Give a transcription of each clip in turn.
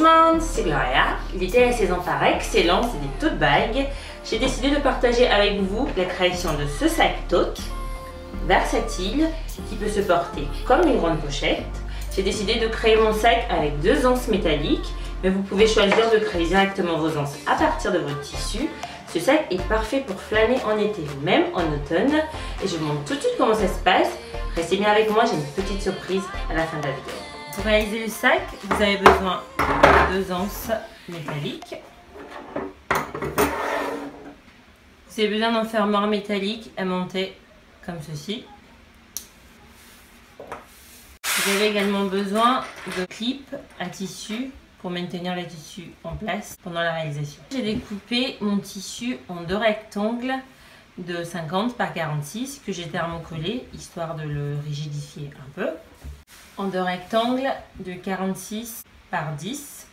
Management, c'est Gloria. Il était la saison par excellence des tote bags. J'ai décidé de partager avec vous la création de ce sac tote versatile qui peut se porter comme une grande pochette. J'ai décidé de créer mon sac avec 2 anses métalliques, mais vous pouvez choisir de créer directement vos anses à partir de votre tissu. Ce sac est parfait pour flâner en été, même en automne. Et je vous montre tout de suite comment ça se passe. Restez bien avec moi, j'ai une petite surprise à la fin de la vidéo. Pour réaliser le sac, vous avez besoin de 2 anses métalliques. Vous avez besoin d'un fermoir métallique à monter comme ceci. Vous avez également besoin de clips à tissu pour maintenir le tissu en place pendant la réalisation. J'ai découpé mon tissu en 2 rectangles de 50 par 46 que j'ai thermocollé histoire de le rigidifier un peu. En 2 rectangles de 46 par 10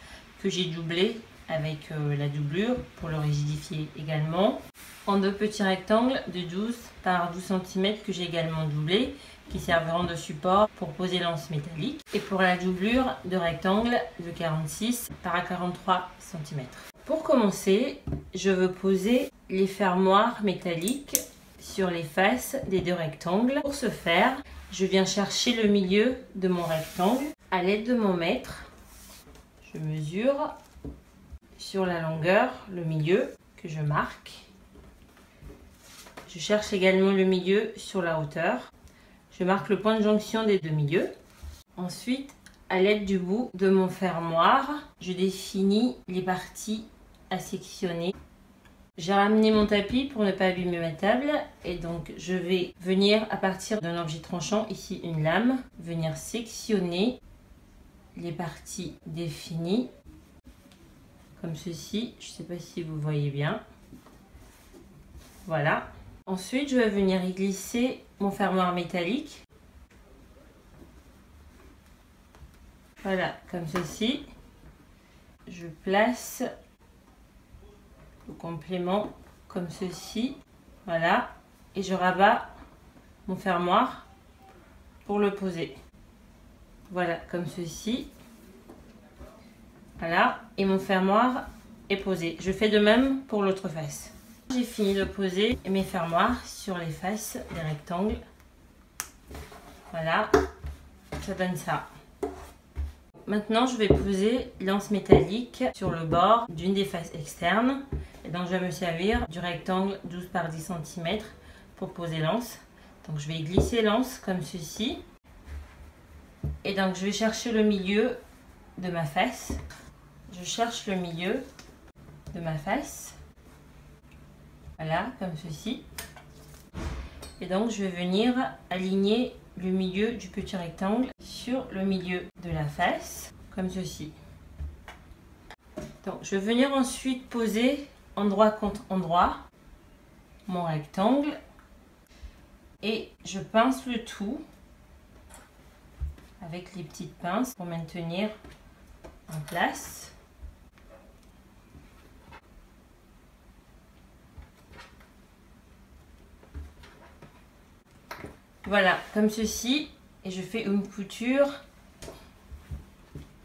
que j'ai doublé avec la doublure pour le rigidifier également. En 2 petits rectangles de 12 par 12 cm que j'ai également doublé, qui serviront de support pour poser l'anse métallique. Et pour la doublure de rectangle de 46 par 43 cm. Pour commencer, je veux poser les fermoirs métalliques sur les faces des 2 rectangles. Pour ce faire, je viens chercher le milieu de mon rectangle. À l'aide de mon mètre, je mesure sur la longueur le milieu que je marque. Je cherche également le milieu sur la hauteur. Je marque le point de jonction des 2 milieux. Ensuite, à l'aide du bout de mon fermoir, je définis les parties à sectionner. J'ai ramené mon tapis pour ne pas abîmer ma table et donc je vais venir à partir d'un objet tranchant, ici une lame, venir sectionner les parties définies comme ceci. Je ne sais pas si vous voyez bien. Voilà. Ensuite, je vais venir y glisser mon fermoir métallique. Voilà, comme ceci. Je place le complément comme ceci. Voilà. Et je rabats mon fermoir pour le poser. Voilà, comme ceci. Voilà. Et mon fermoir est posé. Je fais de même pour l'autre face. J'ai fini de poser mes fermoirs sur les faces des rectangles. Voilà, ça donne ça. Maintenant, je vais poser l'anse métallique sur le bord d'une des faces externes. Et donc, je vais me servir du rectangle 12 par 10 cm pour poser l'anse. Donc, je vais glisser l'anse comme ceci. Et donc, je vais chercher le milieu de ma face. Je cherche le milieu de ma face. Voilà, comme ceci. Et donc, je vais venir aligner le milieu du petit rectangle sur le milieu de la face, comme ceci. Donc, je vais venir ensuite poser endroit contre endroit mon rectangle. Et je pince le tout avec les petites pinces pour maintenir en place. Voilà, comme ceci. Et je fais une couture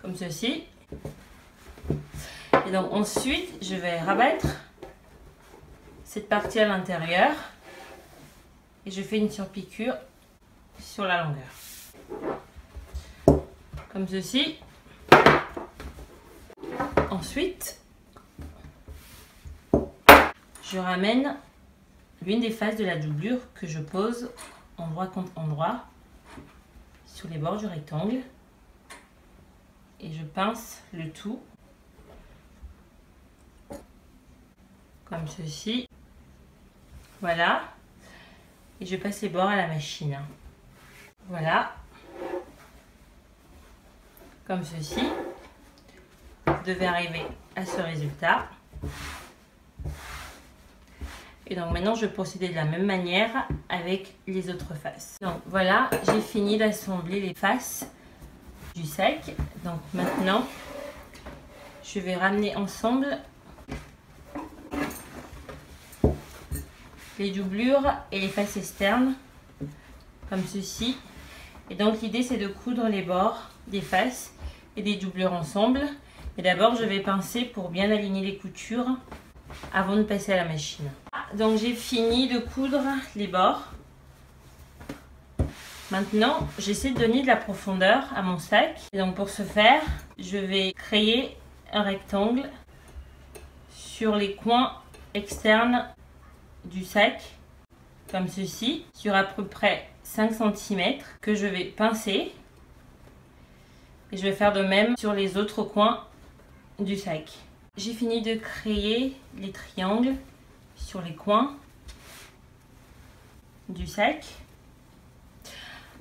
comme ceci. Et donc ensuite, je vais rabattre cette partie à l'intérieur. Et je fais une surpiqûre sur la longueur. Comme ceci. Ensuite, je ramène l'une des faces de la doublure que je pose endroit contre endroit sur les bords du rectangle et je pince le tout comme ceci. Voilà, et je passe les bords à la machine. Voilà, comme ceci. Vous devez arriver à ce résultat. Et donc maintenant, je vais procéder de la même manière avec les autres faces. Donc voilà, j'ai fini d'assembler les faces du sac. Donc maintenant, je vais ramener ensemble les doublures et les faces externes, comme ceci. Et donc l'idée, c'est de coudre les bords des faces et des doublures ensemble. Et d'abord, je vais pincer pour bien aligner les coutures avant de passer à la machine. Donc j'ai fini de coudre les bords. Maintenant, j'essaie de donner de la profondeur à mon sac. Et donc pour ce faire, je vais créer un rectangle sur les coins externes du sac, comme ceci, sur à peu près 5 cm que je vais pincer. Et je vais faire de même sur les autres coins du sac. J'ai fini de créer les triangles sur les coins du sac.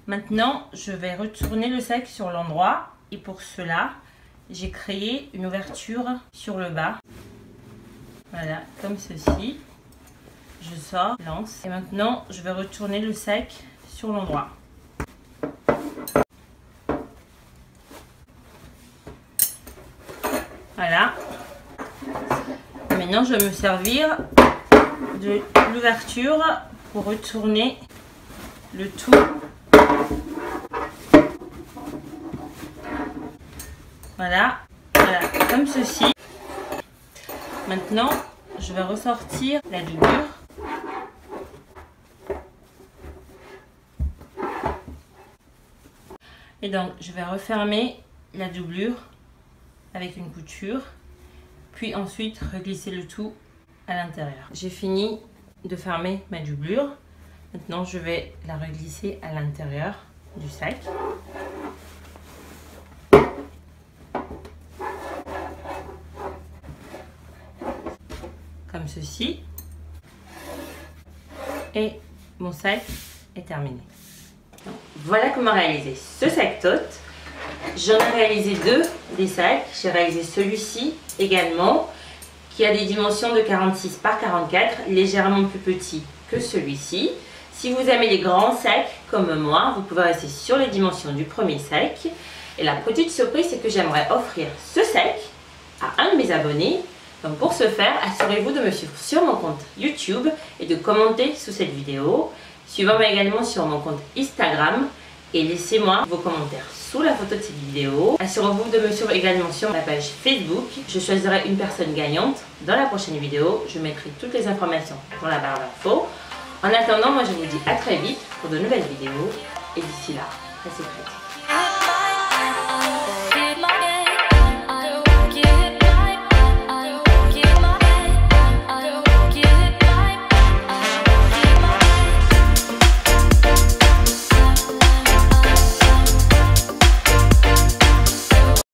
Maintenant, je vais retourner le sac sur l'endroit et pour cela, j'ai créé une ouverture sur le bas. Voilà, comme ceci. Je sors, lance. Et maintenant, je vais retourner le sac sur l'endroit. Voilà. Maintenant, je vais me servir de l'ouverture pour retourner le tout. Voilà, comme ceci. Maintenant, je vais ressortir la doublure. Et donc, je vais refermer la doublure avec une couture, puis ensuite reglisser le tout à l'intérieur. J'ai fini de fermer ma doublure. Maintenant, je vais la reglisser à l'intérieur du sac. Comme ceci. Et mon sac est terminé. Donc, voilà comment réaliser ce sac tote. J'en ai réalisé deux des sacs. J'ai réalisé celui-ci également, qui a des dimensions de 46 par 44, légèrement plus petit que celui-ci. Si vous aimez les grands sacs comme moi, vous pouvez rester sur les dimensions du premier sac. Et la petite surprise, c'est que j'aimerais offrir ce sac à un de mes abonnés. Donc pour ce faire, assurez-vous de me suivre sur mon compte YouTube et de commenter sous cette vidéo. Suivez-moi également sur mon compte Instagram et laissez-moi vos commentaires sous la photo de cette vidéo. Assurez-vous de me suivre également sur ma page Facebook. Je choisirai une personne gagnante dans la prochaine vidéo. Je mettrai toutes les informations dans la barre d'infos. En attendant, moi je vous dis à très vite pour de nouvelles vidéos. Et d'ici là, restez créatifs.